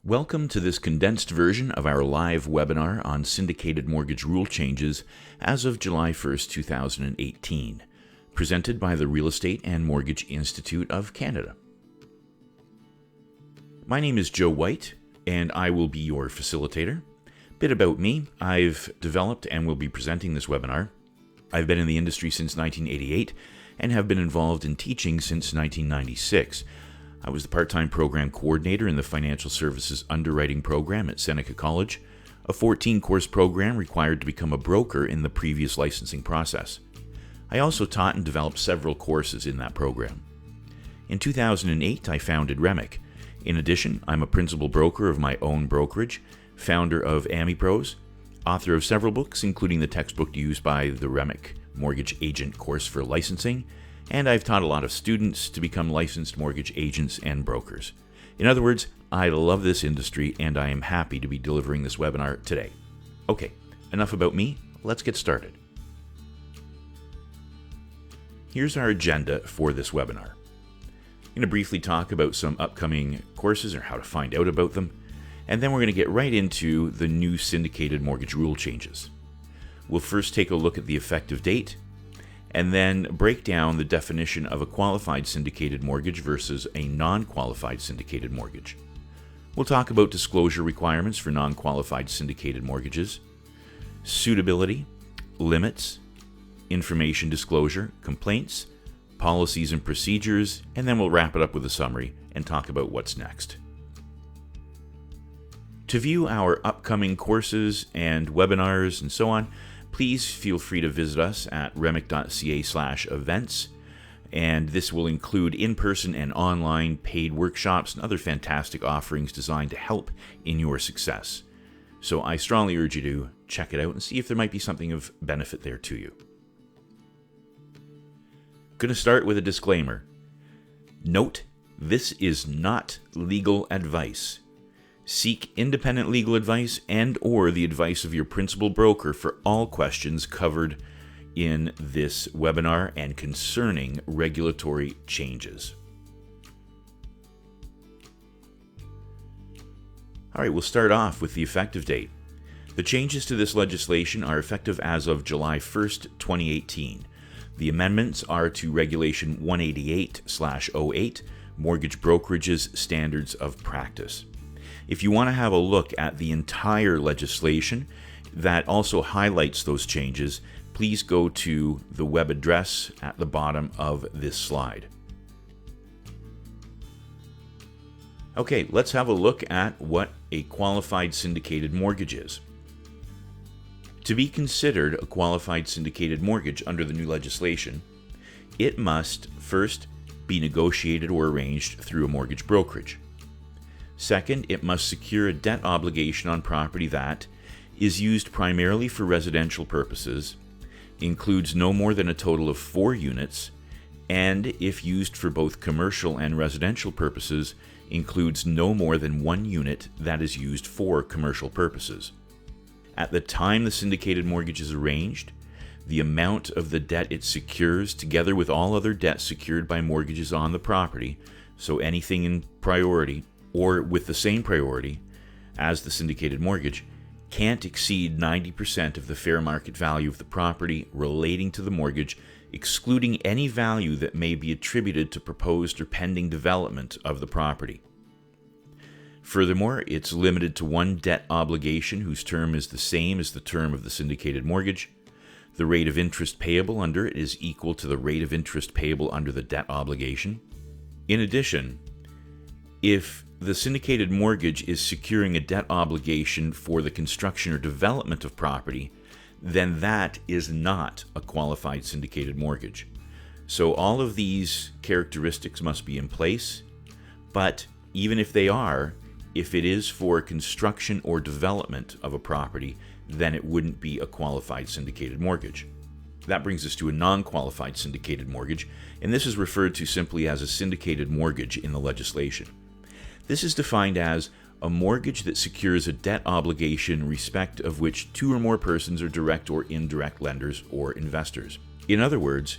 Welcome to this condensed version of our live webinar on syndicated mortgage rule changes as of July 1st, 2018, presented by the Real Estate and Mortgage Institute of Canada. My name is Joe White, and I will be your facilitator. Bit about me: I've developed and will be presenting this webinar. I've been in the industry since 1988 and have been involved in teaching since 1996. I was the part-time program coordinator in the Financial Services Underwriting program at Seneca College, a 14-course program required to become a broker in the previous licensing process. I also taught and developed several courses in that program. In 2008, I founded REMIC. In addition, I'm a principal broker of my own brokerage, founder of AmiPros, author of several books, including the textbook used by the REMIC Mortgage Agent course for licensing, and I've taught a lot of students to become licensed mortgage agents and brokers. In other words, I love this industry and I am happy to be delivering this webinar today. Okay, enough about me, let's get started. Here's our agenda for this webinar. I'm going to briefly talk about some upcoming courses or how to find out about them, and then we're going to get right into the new syndicated mortgage rule changes. We'll first take a look at the effective date, and then break down the definition of a qualified syndicated mortgage versus a non-qualified syndicated mortgage. We'll talk about disclosure requirements for non-qualified syndicated mortgages, suitability, limits, information disclosure, complaints, policies and procedures, and then we'll wrap it up with a summary and talk about what's next. To view our upcoming courses and webinars and so on, please feel free to visit us at remic.ca/events, and this will include in-person and online paid workshops and other fantastic offerings designed to help in your success. So I strongly urge you to check it out and see if there might be something of benefit there to you. I'm going to start with a disclaimer. Note, this is not legal advice. Seek independent legal advice and/or the advice of your principal broker for all questions covered in this webinar and concerning regulatory changes. All right, we'll start off with the effective date. The changes to this legislation are effective as of July 1st, 2018. The amendments are to Regulation 188/08, Mortgage Brokerage's Standards of Practice. If you want to have a look at the entire legislation that also highlights those changes, please go to the web address at the bottom of this slide. Okay, let's have a look at what a qualified syndicated mortgage is. To be considered a qualified syndicated mortgage under the new legislation, it must first be negotiated or arranged through a mortgage brokerage. Second, it must secure a debt obligation on property that is used primarily for residential purposes, includes no more than a total of 4 units, and if used for both commercial and residential purposes, includes no more than 1 unit that is used for commercial purposes. At the time the syndicated mortgage is arranged, the amount of the debt it secures, together with all other debts secured by mortgages on the property, so anything in priority or with the same priority as the syndicated mortgage, can't exceed 90% of the fair market value of the property relating to the mortgage, excluding any value that may be attributed to proposed or pending development of the property. Furthermore, it's limited to 1 debt obligation whose term is the same as the term of the syndicated mortgage. The rate of interest payable under it is equal to the rate of interest payable under the debt obligation. In addition, if the syndicated mortgage is securing a debt obligation for the construction or development of property, then that is not a qualified syndicated mortgage. So all of these characteristics must be in place, but even if they are, if it is for construction or development of a property, then it wouldn't be a qualified syndicated mortgage. That brings us to a non-qualified syndicated mortgage, and this is referred to simply as a syndicated mortgage in the legislation. This is defined as a mortgage that secures a debt obligation in respect of which 2 or more persons are direct or indirect lenders or investors. In other words,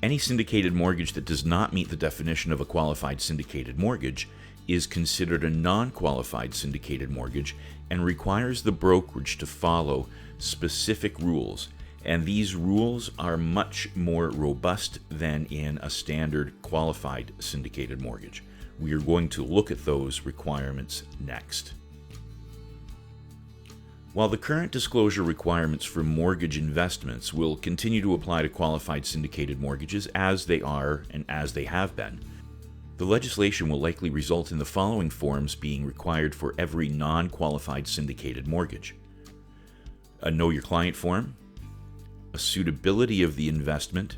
any syndicated mortgage that does not meet the definition of a qualified syndicated mortgage is considered a non-qualified syndicated mortgage and requires the brokerage to follow specific rules, and these rules are much more robust than in a standard qualified syndicated mortgage. We are going to look at those requirements next. While the current disclosure requirements for mortgage investments will continue to apply to qualified syndicated mortgages as they are and as they have been, the legislation will likely result in the following forms being required for every non-qualified syndicated mortgage: a Know Your Client form, a suitability of the investment,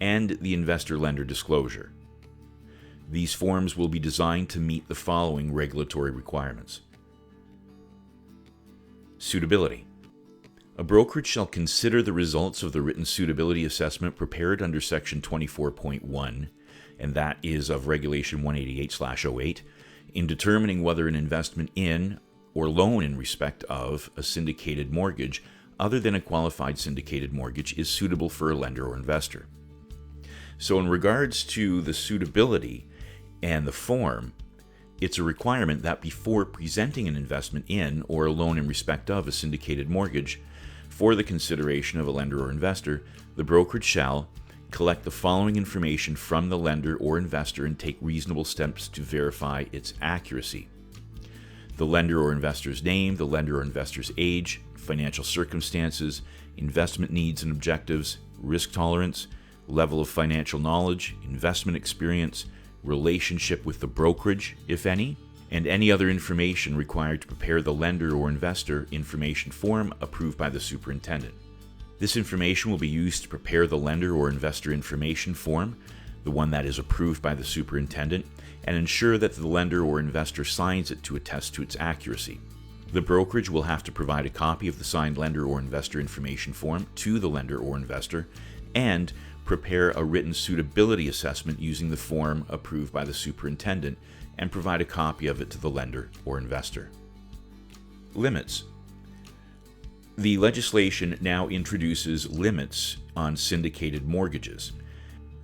and the investor-lender disclosure. These forms will be designed to meet the following regulatory requirements. Suitability. A brokerage shall consider the results of the written suitability assessment prepared under Section 24.1, and that is of Regulation 188/08, in determining whether an investment in or loan in respect of a syndicated mortgage other than a qualified syndicated mortgage is suitable for a lender or investor. So in regards to the suitability and the form, it's a requirement that before presenting an investment in or a loan in respect of a syndicated mortgage for the consideration of a lender or investor, the brokerage shall collect the following information from the lender or investor and take reasonable steps to verify its accuracy: the lender or investor's name, the lender or investor's age, financial circumstances, investment needs and objectives, risk tolerance, level of financial knowledge, investment experience, relationship with the brokerage, if any, and any other information required to prepare the lender or investor information form approved by the superintendent. This information will be used to prepare the lender or investor information form, the one that is approved by the superintendent, and ensure that the lender or investor signs it to attest to its accuracy. The brokerage will have to provide a copy of the signed lender or investor information form to the lender or investor and prepare a written suitability assessment using the form approved by the superintendent and provide a copy of it to the lender or investor. Limits. The legislation now introduces limits on syndicated mortgages.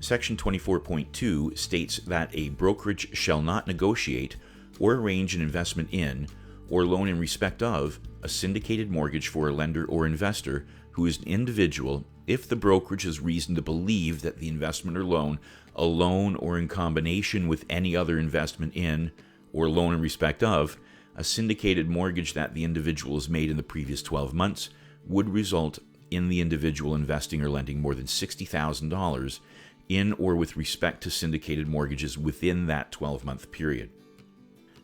Section 24.2 states that a brokerage shall not negotiate or arrange an investment in or loan in respect of a syndicated mortgage for a lender or investor who is an individual if the brokerage has reason to believe that the investment or loan, alone or in combination with any other investment in or loan in respect of a syndicated mortgage that the individual has made in the previous 12 months, would result in the individual investing or lending more than $60,000 in or with respect to syndicated mortgages within that 12-month period.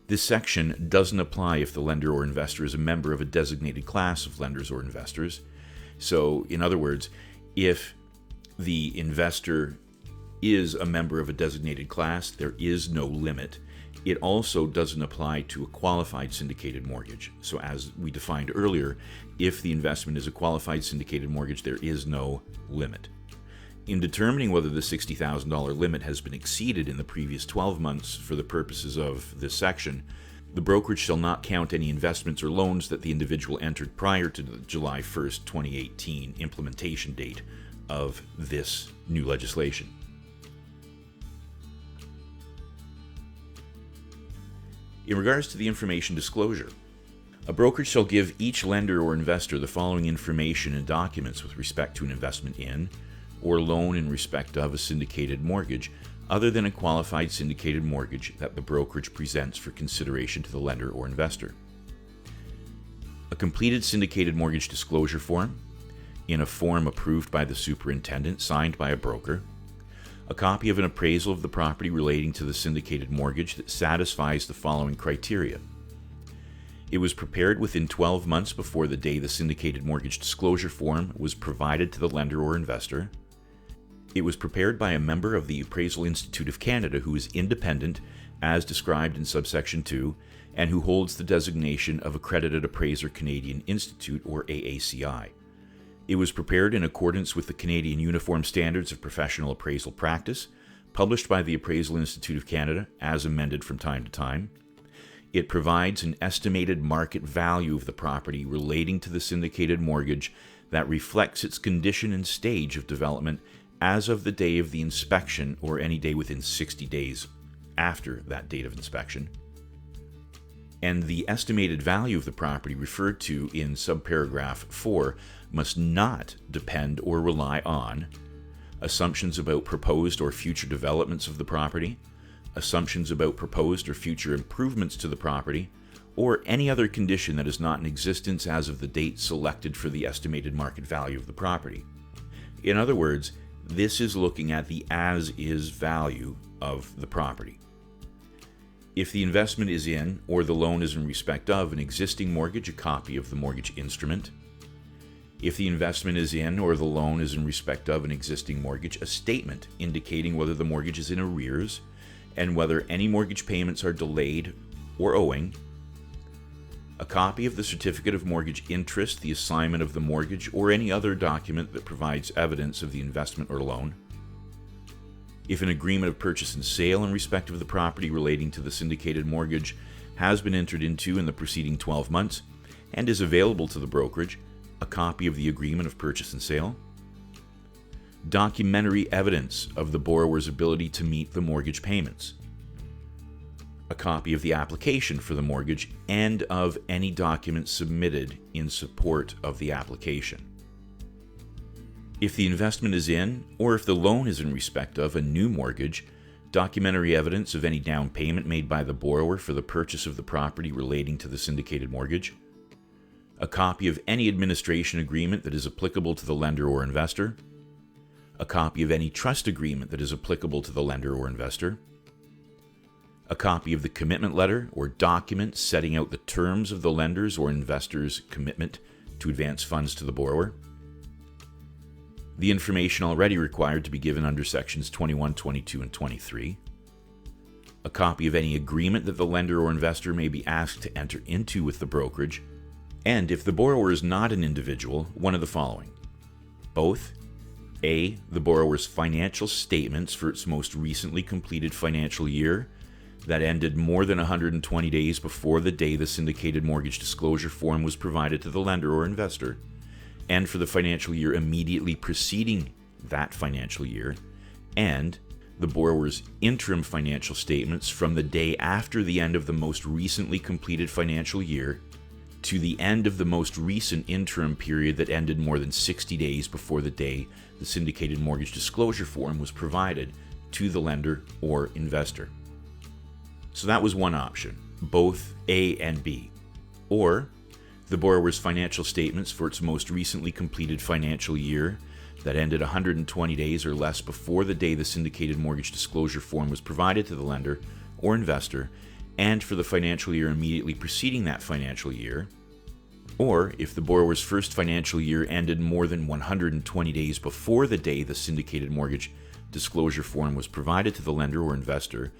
This section doesn't apply if the lender or investor is a member of a designated class of lenders or investors. So, in other words, if the investor is a member of a designated class, there is no limit. It also doesn't apply to a qualified syndicated mortgage. So as we defined earlier, if the investment is a qualified syndicated mortgage, there is no limit. In determining whether the $60,000 limit has been exceeded in the previous 12 months for the purposes of this section, the brokerage shall not count any investments or loans that the individual entered prior to the July 1st, 2018 implementation date of this new legislation. In regards to the information disclosure, a brokerage shall give each lender or investor the following information and documents with respect to an investment in or loan in respect of a syndicated mortgage other than a qualified syndicated mortgage that the brokerage presents for consideration to the lender or investor. A completed syndicated mortgage disclosure form in a form approved by the superintendent signed by a broker, a copy of an appraisal of the property relating to the syndicated mortgage that satisfies the following criteria. It was prepared within 12 months before the day the syndicated mortgage disclosure form was provided to the lender or investor. It was prepared by a member of the Appraisal Institute of Canada who is independent, as described in subsection 2, and who holds the designation of Accredited Appraiser Canadian Institute, or AACI. It was prepared in accordance with the Canadian Uniform Standards of Professional Appraisal Practice, published by the Appraisal Institute of Canada, as amended from time to time. It provides an estimated market value of the property relating to the syndicated mortgage that reflects its condition and stage of development as of the day of the inspection or any day within 60 days after that date of inspection. and the estimated value of the property referred to in subparagraph 4 must not depend or rely on assumptions about proposed or future developments of the property, assumptions about proposed or future improvements to the property, or any other condition that is not in existence as of the date selected for the estimated market value of the property. In other words, this is looking at the as-is value of the property. If the investment is in, or the loan is in respect of, an existing mortgage, a copy of the mortgage instrument. If the investment is in, or the loan is in respect of, an existing mortgage, a statement indicating whether the mortgage is in arrears and whether any mortgage payments are delayed or owing. A copy of the certificate of mortgage interest, the assignment of the mortgage, or any other document that provides evidence of the investment or loan. If an agreement of purchase and sale in respect of the property relating to the syndicated mortgage has been entered into in the preceding 12 months and is available to the brokerage, a copy of the agreement of purchase and sale. Documentary evidence of the borrower's ability to meet the mortgage payments. A copy of the application for the mortgage and of any documents submitted in support of the application. If the investment is in, or if the loan is in respect of, a new mortgage, documentary evidence of any down payment made by the borrower for the purchase of the property relating to the syndicated mortgage. A copy of any administration agreement that is applicable to the lender or investor. A copy of any trust agreement that is applicable to the lender or investor. A copy of the commitment letter or document setting out the terms of the lender's or investor's commitment to advance funds to the borrower. The information already required to be given under sections 21, 22, and 23. A copy of any agreement that the lender or investor may be asked to enter into with the brokerage. And if the borrower is not an individual, one of the following. Both A, the borrower's financial statements for its most recently completed financial year that ended more than 120 days before the day the syndicated mortgage disclosure form was provided to the lender or investor, and for the financial year immediately preceding that financial year, and the borrower's interim financial statements from the day after the end of the most recently completed financial year to the end of the most recent interim period that ended more than 60 days before the day the syndicated mortgage disclosure form was provided to the lender or investor. So that was one option, both A and B. Or the borrower's financial statements for its most recently completed financial year that ended 120 days or less before the day the syndicated mortgage disclosure form was provided to the lender or investor, and for the financial year immediately preceding that financial year. Or if the borrower's first financial year ended more than 120 days before the day the syndicated mortgage disclosure form was provided to the lender or investor,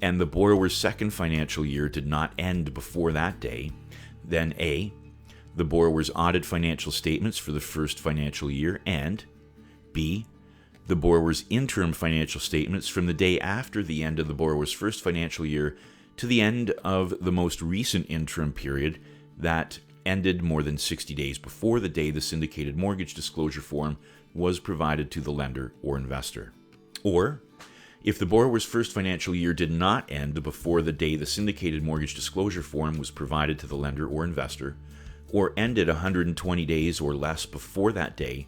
and the borrower's second financial year did not end before that day, then A, the borrower's audited financial statements for the first financial year, and B, the borrower's interim financial statements from the day after the end of the borrower's first financial year to the end of the most recent interim period that ended more than 60 days before the day the syndicated mortgage disclosure form was provided to the lender or investor. Or, if the borrower's first financial year did not end before the day the syndicated mortgage disclosure form was provided to the lender or investor, or ended 120 days or less before that day,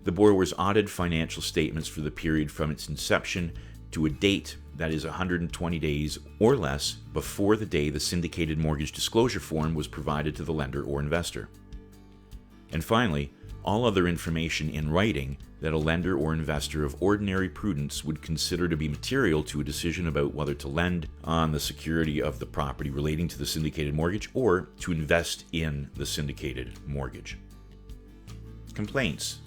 the borrower's audited financial statements for the period from its inception to a date that is 120 days or less before the day the syndicated mortgage disclosure form was provided to the lender or investor. And finally, all other information in writing that a lender or investor of ordinary prudence would consider to be material to a decision about whether to lend on the security of the property relating to the syndicated mortgage or to invest in the syndicated mortgage. Complaints.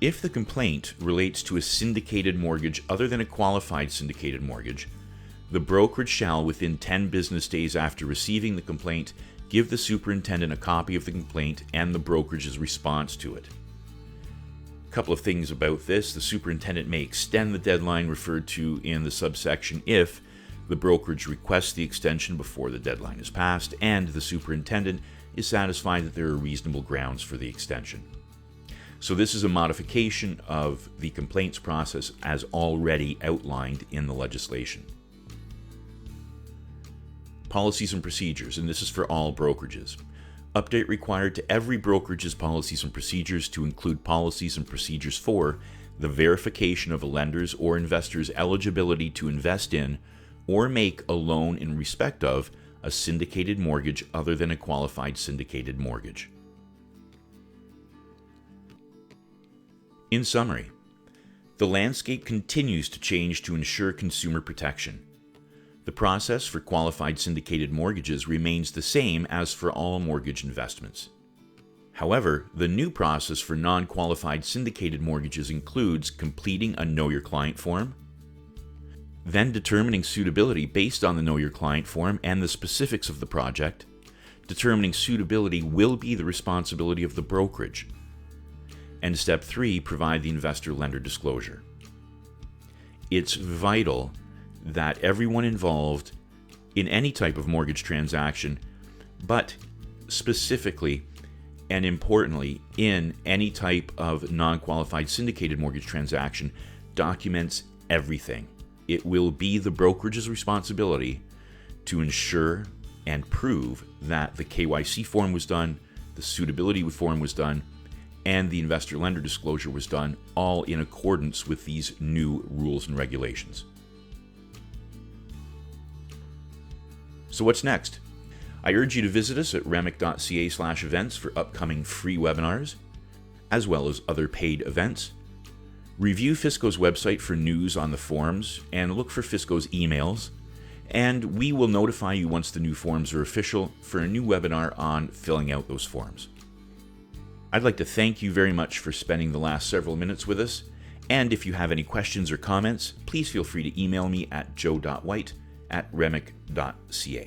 If the complaint relates to a syndicated mortgage other than a qualified syndicated mortgage, the brokerage shall, within 10 business days after receiving the complaint, give the superintendent a copy of the complaint and the brokerage's response to it. A couple of things about this. The superintendent may extend the deadline referred to in the subsection if the brokerage requests the extension before the deadline is passed and the superintendent is satisfied that there are reasonable grounds for the extension. So this is a modification of the complaints process as already outlined in the legislation. policies and procedures, and this is for all brokerages. Update required to every brokerage's policies and procedures to include policies and procedures for the verification of a lender's or investor's eligibility to invest in or make a loan in respect of a syndicated mortgage other than a qualified syndicated mortgage. In summary, the landscape continues to change to ensure consumer protection. The process for qualified syndicated mortgages remains the same as for all mortgage investments. However, the new process for non-qualified syndicated mortgages includes completing a Know Your Client form, then determining suitability based on the Know Your Client form and the specifics of the project. Determining suitability will be the responsibility of the brokerage. And step 3, provide the investor-lender disclosure. It's vital that everyone involved in any type of mortgage transaction, but specifically and importantly in any type of non-qualified syndicated mortgage transaction, documents everything. It will be the brokerage's responsibility to ensure and prove that the KYC form was done, the suitability form was done, and the investor-lender disclosure was done, all in accordance with these new rules and regulations. So what's next? I urge you to visit us at remic.ca/events for upcoming free webinars, as well as other paid events. Review Fisco's website for news on the forms and look for Fisco's emails, and we will notify you once the new forms are official for a new webinar on filling out those forms. I'd like to thank you very much for spending the last several minutes with us, and if you have any questions or comments, please feel free to email me at joe.white@remic.ca.